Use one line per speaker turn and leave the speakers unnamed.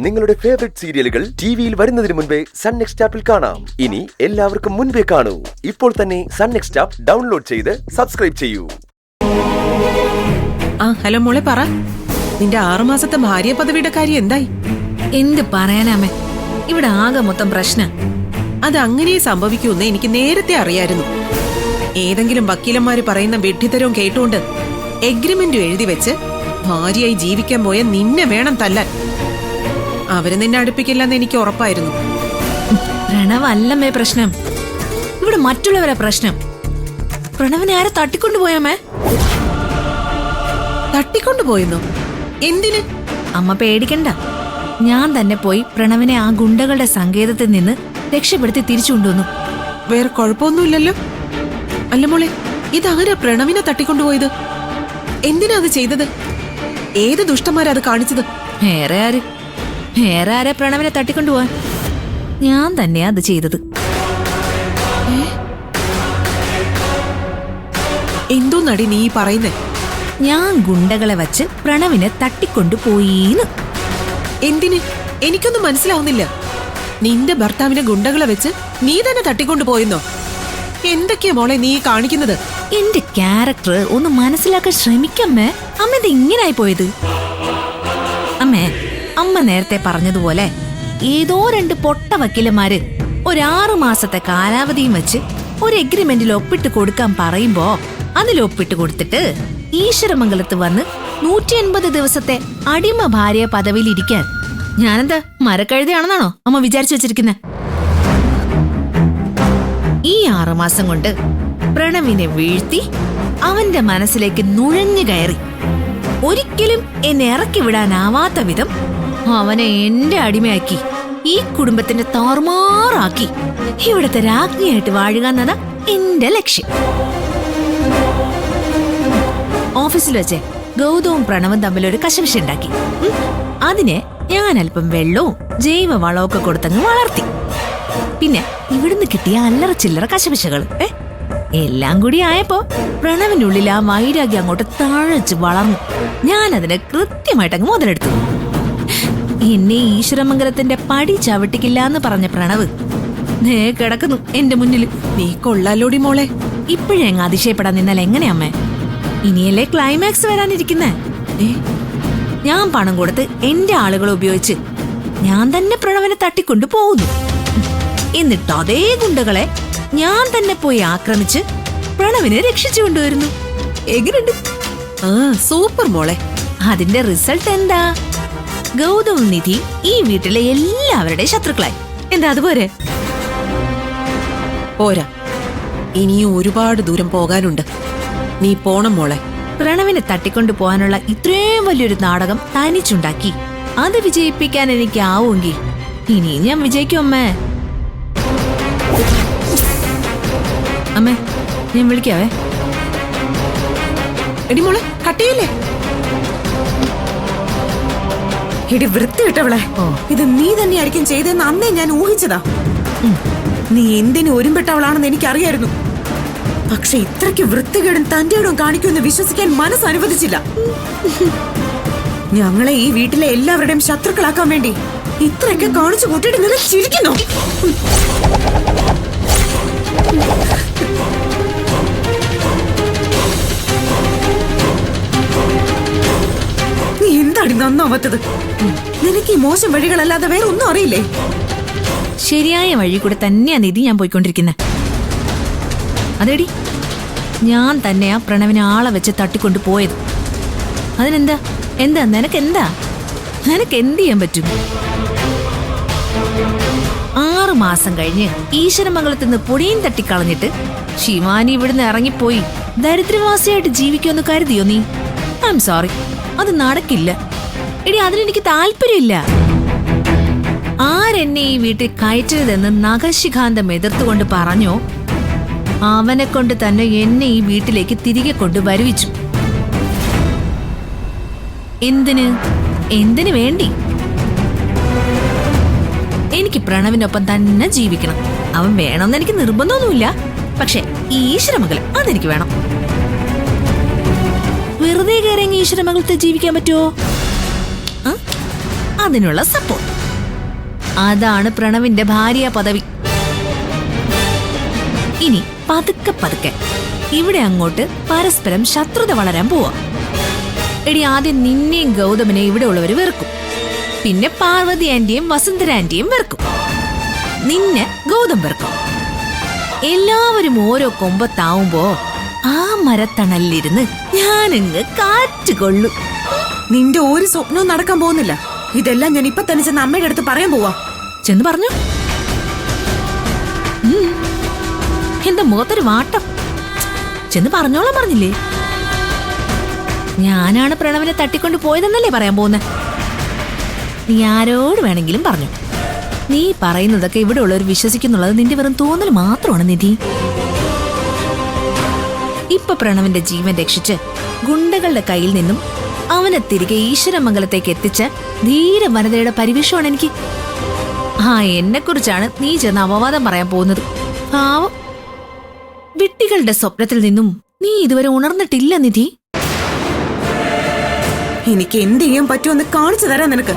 നിങ്ങളുടെ ഫേവറേറ്റ് സീരിയലുകൾ ടിവിയിൽ വരുന്നതിന് മുൻപേ സൺ നെക്സ്റ്റ് ആപ്പിൽ കാണാം. ഇനി എല്ലാവർക്കും മുൻപേ കാണൂ. ഇപ്പോൾ തന്നെ സൺ നെക്സ്റ്റ് ആപ്പ് ഡൗൺലോഡ് ചെയ്ത് സബ്സ്ക്രൈബ് ചെയ്യൂ.
ഹലോ മോളെ, പറ. നിന്റെ 6 മാസത്തെ ഭാര്യ പദവിയുടെ കാര്യം എന്തായി?
എന്ത് പറയാനാമേ, ഇവിടെ ആകെ മൊത്തം പ്രശ്നം.
അത് അങ്ങനെ സംഭവിക്കൂന്ന് എനിക്ക് നേരത്തെ അറിയായിരുന്നു. ഏതെങ്കിലും വക്കീലന്മാര് പറയുന്ന വെഡ്ഢിത്തരവും കേട്ടുകൊണ്ട് എഗ്രിമെന്റ് എഴുതി വെച്ച് ഭാര്യയായി ജീവിക്കാൻ പോയ നിന്നെ വേണം തല്ലാൻ. അവര് നിന്നെ അടുപ്പിക്കില്ലെന്ന് എനിക്ക് ഉറപ്പായിരുന്നു.
പ്രണവല്ലമ്മേ പ്രശ്നം, ഇവിടെ മറ്റുള്ളവരെ പ്രശ്നം. പ്രണവിനെ ആരെ തട്ടിക്കൊണ്ടുപോയാമേ?
തട്ടിക്കൊണ്ടുപോയെന്നോ? എന്തിന്?
അമ്മ പേടിക്കണ്ട, ഞാൻ തന്നെ പോയി പ്രണവിനെ ആ ഗുണ്ടകളുടെ സങ്കേതത്തിൽ നിന്ന് രക്ഷപ്പെടുത്തി തിരിച്ചു കൊണ്ടുവന്നു.
വേറെ കുഴപ്പമൊന്നുമില്ലല്ലോ? അല്ല മോളെ, ഇതാരാ പ്രണവിനെ തട്ടിക്കൊണ്ടുപോയത്? എന്തിനാ അത് ചെയ്തത്? ഏത് ദുഷ്ടന്മാരാ അത് കാണിച്ചത്?
വേറെ ആരെ പ്രണവിനെ തട്ടിക്കൊണ്ടുപോവാൻ? ഞാൻ തന്നെയാ അത് ചെയ്തത്.
എന്തോ നടി നീ പറയുന്നേ?
ഞാൻ ഗുണ്ടകളെ വച്ച് പ്രണവിനെ തട്ടിക്കൊണ്ടുപോയിന്ന്.
എന്തിന്? എനിക്കൊന്നും മനസ്സിലാവുന്നില്ല. നിന്റെ ഭർത്താവിനെ ഗുണ്ടകളെ വെച്ച് നീ തന്നെ തട്ടിക്കൊണ്ടുപോയെന്നോ? എന്തൊക്കെയാ മോളെ നീ കാണിക്കുന്നത്?
എന്റെ ക്യാരക്ടർ ഒന്ന് മനസ്സിലാക്കാൻ ശ്രമിക്കമ്മേ. അമ്മ ഇത് ഇങ്ങനായി പോയത്. അമ്മ നേരത്തെ പറഞ്ഞതുപോലെ ഏതോ 2 പൊട്ട വക്കീലന്മാര് 6 മാസത്തെ കാലാവധിയും വെച്ച് ഒരു എഗ്രിമെന്റിൽ ഒപ്പിട്ട് കൊടുക്കാൻ പറയുമ്പോ അതിൽ ഒപ്പിട്ട് കൊടുത്തിട്ട് ഈശ്വരമംഗലത്ത് വന്ന് 180 ദിവസത്തെ അടിമ ഭാര്യ പദവിയിൽ ഇരിക്കാൻ ഞാനെന്താ മരക്കഴുതയാണെന്നാണോ അമ്മ വിചാരിച്ചു വെച്ചിരിക്കുന്നെ? ഈ 6 മാസം കൊണ്ട് പ്രണവിനെ വീഴ്ത്തി അവന്റെ മനസ്സിലേക്ക് നുഴഞ്ഞു കയറി ഒരിക്കലും എന്നെ ഇറക്കി വിടാനാവാത്ത വിധം അവനെ എന്റെ അടിമയാക്കി ഈ കുടുംബത്തിന്റെ താറുമാറാക്കി ഇവിടത്തെ രാജ്ഞിയായിട്ട് വാഴുക എന്നതാ എന്റെ ലക്ഷ്യം. ഓഫീസിൽ വെച്ച് ഗൗതവും പ്രണവും തമ്മിലൊരു കശപിശ ഉണ്ടാക്കി. അതിനെ ഞാൻ അല്പം വെള്ളവും ജൈവവളവും ഒക്കെ കൊടുത്തങ്ങ് വളർത്തി. പിന്നെ ഇവിടുന്ന് കിട്ടിയ അല്ലറ ചില്ലറ കശപിശകൾ എല്ലാം കൂടി ആയപ്പോ പ്രണവിനുള്ളിൽ ആ വൈരാഗ്യം അങ്ങോട്ട് തഴച്ച് വളർന്നു. ഞാൻ അതിനെ കൃത്യമായിട്ടങ്ങ് മുതലെടുത്തു. എന്നെ ഈശ്വരമംഗലത്തിന്റെ പടി ചവിട്ടിക്കില്ല എന്ന് പറഞ്ഞ പ്രണവ് നേ കിടക്കുന്നു എന്റെ മുന്നിൽ.
നീ കൊള്ളാലോടി മോളെ.
ഇപ്പോഴേ അങ്ങ് അതിശയപ്പെടാൻ നിന്നാൽ എങ്ങനെയമ്മേ? ഇനിയല്ലേ ക്ലൈമാക്സ് വരാനിരിക്കുന്നേ. ഞാൻ പണം കൊടുത്ത് എന്റെ ആളുകളെ ഉപയോഗിച്ച് ഞാൻ തന്നെ പ്രണവിനെ തട്ടിക്കൊണ്ടു പോകുന്നു. എന്നിട്ട് അതേ ഗുണ്ടകളെ ഞാൻ തന്നെ പോയി ആക്രമിച്ച് പ്രണവിനെ രക്ഷിച്ചു കൊണ്ടുവരുന്നു. എങ്ങനെയുണ്ട്?
സൂപ്പർ മോളെ.
അതിന്റെ റിസൾട്ട് എന്താ? ഗൗതവും നിധി ഈ വീട്ടിലെ എല്ലാവരുടെയും ശത്രുക്കളായി. എന്താ അതുപോലെ?
പോരാ, ഇനിയും ഒരുപാട് ദൂരം പോകാനുണ്ട്. നീ പോണം മോളെ.
പ്രണവിനെ തട്ടിക്കൊണ്ടു പോകാനുള്ള ഇത്രയും വലിയൊരു നാടകം തനിച്ചുണ്ടാക്കി അത് വിജയിപ്പിക്കാൻ എനിക്ക് ആവുമെങ്കിൽ ഇനിയും ഞാൻ വിജയിക്കും അമ്മേ. അമ്മേ, ഞാൻ വിളിക്കാവേ.
എടി മോളെ, കട്ടിയല്ലേ? എടി വൃത്തി വിട്ടവളെ, ഇത് നീ തന്നെയായിരിക്കും ചെയ്തെന്ന് അന്നേ ഞാൻ ഊഹിച്ചതാ. നീ എന്തിനു ഒരുമ്പെട്ടവളാണെന്ന് എനിക്കറിയായിരുന്നു. പക്ഷെ ഇത്രയ്ക്ക് വൃത്തികേടും തന്റെയോടും കാണിക്കുമെന്ന് വിശ്വസിക്കാൻ മനസ്സ് അനുവദിച്ചില്ല. ഞങ്ങളെ ഈ വീട്ടിലെ എല്ലാവരുടെയും ശത്രുക്കളാക്കാൻ വേണ്ടി ഇത്രയൊക്കെ കാണിച്ചു കൂട്ടിയിട്ട് നിങ്ങൾ ചിരിക്കുന്നു. നീ എന്താടി നന്നാവാത്തത്? നിനക്ക് ഈ മോശം വഴികളല്ലാതെ വേറെ ഒന്നും അറിയില്ലേ?
ശരിയായ വഴി കൂടെ തന്നെയാ നിധി ഞാൻ പോയിക്കൊണ്ടിരിക്കുന്നത്. അതെടി, ഞാൻ തന്നെയാ പ്രണവിനെ ആളെ വെച്ച് തട്ടിക്കൊണ്ടു പോയത്. അതിനെന്താ? നിനക്ക് എന്ത് ചെയ്യാൻ പറ്റും? 6 മാസം കഴിഞ്ഞ് ഈശ്വരമംഗലത്ത് നിന്ന് പൊടിയും തട്ടിക്കളഞ്ഞിട്ട് ശിവാനി ഇവിടുന്ന് ഇറങ്ങിപ്പോയി ദരിദ്രവാസിയായിട്ട് ജീവിക്കുമെന്ന് കരുതിയോ നീ? ഐ എം സോറി, അത് നടക്കില്ല. എടി, അതിനെനിക്ക് താല്പര്യമില്ല. ആരെന്നെ ഈ വീട്ടിൽ കയറ്റരുതെന്ന് നഖശിഖാന്തം എതിർത്തുകൊണ്ട് പറഞ്ഞോ അവനെ കൊണ്ട് തന്നെ എന്നെ ഈ വീട്ടിലേക്ക് തിരികെ കൊണ്ട് വരുവിച്ചു. എന്തിനു വേണ്ടി? എനിക്ക് പ്രണവിനൊപ്പം തന്നെ ജീവിക്കണം. അവൻ വേണമെന്ന് എനിക്ക് നിർബന്ധമൊന്നുമില്ല. പക്ഷെ ഈശ്വരമംഗലം അതെനിക്ക് വേണം. വെറുതെ കയറി ഈശ്വരമംഗലത്ത് ജീവിക്കാൻ പറ്റുമോ? അതിനുള്ള സപ്പോർട്ട് അതാണ് പ്രണവിന്റെ ഭാര്യ പദവി. ഇനി പതുക്കെ പതുക്കെ ഇവിടെ അങ്ങോട്ട് പരസ്പരം ശത്രുത വളരാൻ പോവാ. എടി, ആദ്യം നിന്നെയും ഗൗതമനെ ഇവിടെ ഉള്ളവര് വെറുക്കും. പിന്നെ പാർവതി ആന്റിയും വസുന്ധര ആന്റിയും വെറുക്കും. നിന്നെ ഗൗതം വെറുക്കും. എല്ലാവരും ഓരോ കൊമ്പത്താവുമ്പോ ആ മരത്തണലിലിരുന്ന് ഞാനങ്ങ് കാറ്റുകൊള്ളു.
നിന്റെ ഒരു സ്വപ്നവും നടക്കാൻ പോകുന്നില്ല. ഇതെല്ലാം ഞാൻ ഇപ്പൊ തന്നെ ചെന്ന് അമ്മയുടെ അടുത്ത് പറയാൻ പോവാ.
ചെന്ന് പറഞ്ഞു. എന്താ മുഖത്തൊരു വാട്ടം? ചെന്ന് പറഞ്ഞോളാം പറഞ്ഞില്ലേ? ഞാനാണ് പ്രണവിനെ തട്ടിക്കൊണ്ട് പോയതെന്നല്ലേ പറയാൻ പോകുന്നെ? നീ ആരോട് വേണമെങ്കിലും പറഞ്ഞു. നീ പറയുന്നതൊക്കെ ഇവിടെ ഉള്ളവർ വിശ്വസിക്കുന്നുള്ളത് നിന്റെ വെറും തോന്നൽ മാത്രമാണ് നിധി. ഇപ്പൊ പ്രണവിന്റെ ജീവൻ രക്ഷിച്ച് ഗുണ്ടകളുടെ കയ്യിൽ നിന്നും അവനെ തിരികെ ഈശ്വരമംഗലത്തേക്ക് എത്തിച്ച ധീര വനിതയുടെ പരിവേഷമാണ് എനിക്ക്. എന്നെ കുറിച്ചാണ് നീ ചെന്ന് അപവാദം പറയാൻ പോകുന്നത്. പാവം, വിട്ടികളുടെ സ്വപ്നത്തിൽ നിന്നും നീ ഇതുവരെ ഉണർന്നിട്ടില്ല നിധി.
എനിക്ക് എന്ത് ചെയ്യാൻ പറ്റുമെന്ന് കാണിച്ചു തരാം നിനക്ക്.